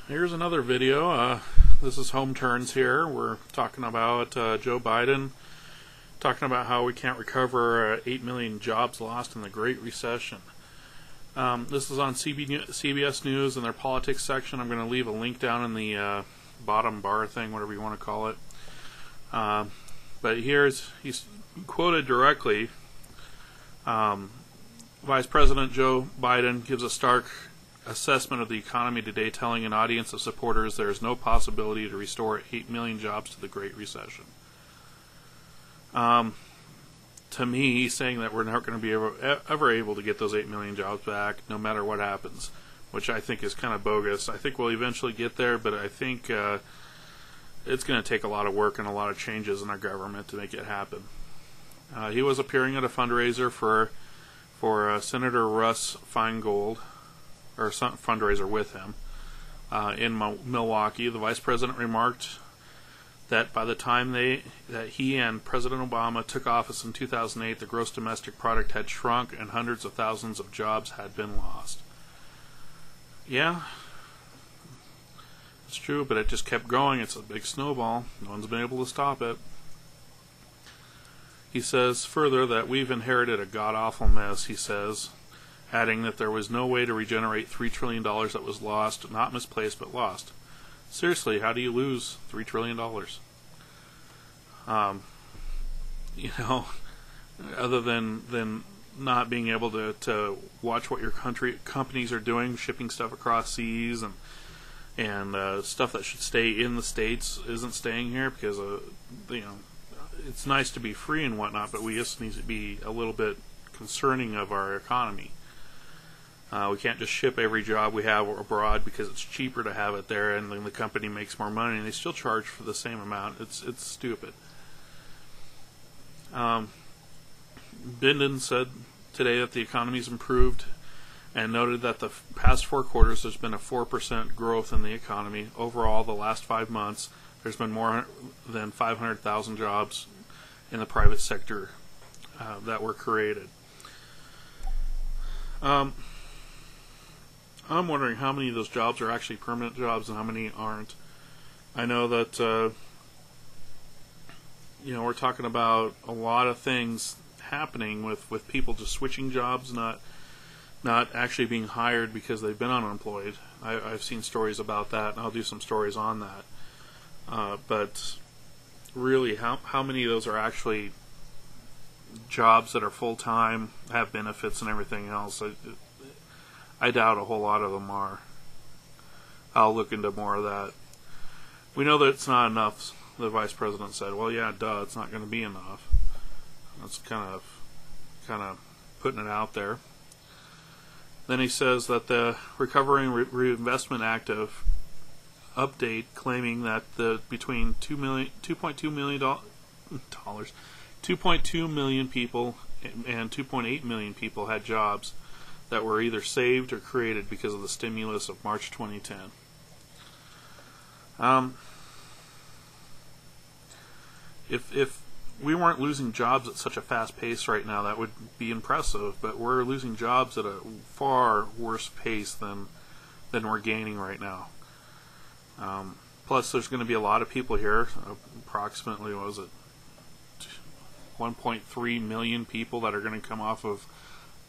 Here's another video. This is Home Turns here. We're talking about Joe Biden, talking about how we can't recover 8 million jobs lost in the Great Recession. This is on CBS News in their politics section. I'm going to leave a link down in the bottom bar thing, whatever you want to call it. But he's quoted directly. Vice President Joe Biden gives a stark assessment of the economy today, telling an audience of supporters there is no possibility to restore 8 million jobs to the Great Recession. To me, he's saying that we're not going to be ever able to get those 8 million jobs back, no matter what happens, which I think is kind of bogus. I think we'll eventually get there, but I think it's going to take a lot of work and a lot of changes in our government to make it happen. He was appearing at a fundraiser for Senator Russ Feingold, or some fundraiser with him, in Milwaukee. The vice president remarked that by the time that he and President Obama took office in 2008, the gross domestic product had shrunk and hundreds of thousands of jobs had been lost. Yeah, it's true, but it just kept going. It's a big snowball. No one's been able to stop it. He says further that we've inherited a god-awful mess, he says, adding that there was no way to regenerate $3 trillion that was lost, not misplaced, but lost. Seriously, how do you lose $3 trillion? Other than not being able to watch what your companies are doing, shipping stuff across seas and stuff that should stay in the States isn't staying here because it's nice to be free and whatnot, but we just need to be a little bit concerning of our economy. We can't just ship every job we have abroad because it's cheaper to have it there, and then the company makes more money, and they still charge for the same amount. It's stupid. Biden said today that the economy's improved, and noted that the past 4 quarters there's been a 4% growth in the economy. Overall, the last 5 months, there's been more than 500,000 jobs in the private sector that were created. I'm wondering how many of those jobs are actually permanent jobs and how many aren't. I know that we're talking about a lot of things happening with people just switching jobs, not actually being hired because they've been unemployed. I've seen stories about that, and I'll do some stories on that. But really, how many of those are actually jobs that are full-time, have benefits and everything else? I doubt a whole lot of them are. I'll look into more of that. We know that it's not enough, the vice president said. Well, yeah, duh, it's not going to be enough. That's kind of putting it out there. Then he says that the Recovery and Reinvestment Act of update claiming that between 2.2 million people and 2.8 million people had jobs that were either saved or created because of the stimulus of March 2010. If we weren't losing jobs at such a fast pace right now, that would be impressive, but we're losing jobs at a far worse pace than we're gaining right now. Plus, there's going to be a lot of people here, approximately, 1.3 million people that are going to come off of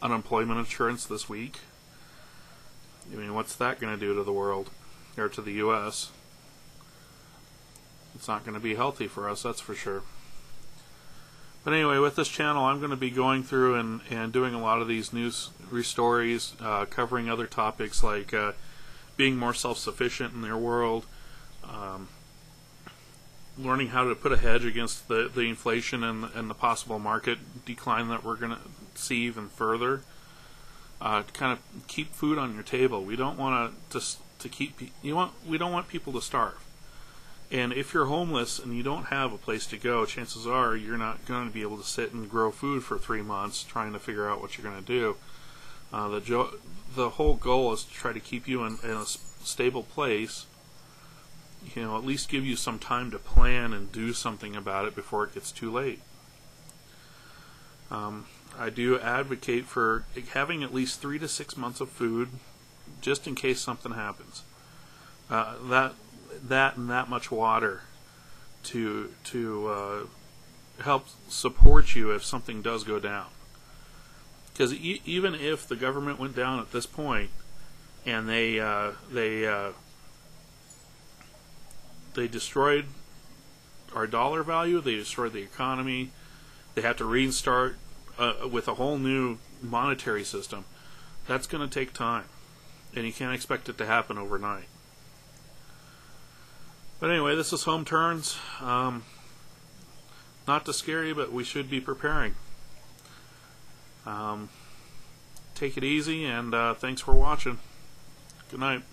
unemployment insurance this week. I mean, what's that going to do to the world, or to the U.S.? It's not going to be healthy for us, that's for sure. But anyway, with this channel, I'm going to be going through and doing a lot of these news stories, covering other topics like being more self-sufficient in their world, learning how to put a hedge against the inflation and the possible market decline that we're going to see even further. To kind of keep food on your table. We don't want we don't want people to starve. And if you're homeless and you don't have a place to go, chances are you're not going to be able to sit and grow food for 3 months trying to figure out what you're going to do. The whole goal is to try to keep you in a stable place. At least give you some time to plan and do something about it before it gets too late. I do advocate for having at least 3 to 6 months of food just in case something happens. that and that much water to help support you if something does go down. Because even if the government went down at this point and they destroyed our dollar value, they destroyed the economy, they have to restart with a whole new monetary system, that's going to take time. And you can't expect it to happen overnight. But anyway, this is Home Turns. Not to scare you, but we should be preparing. Take it easy, and thanks for watching. Good night.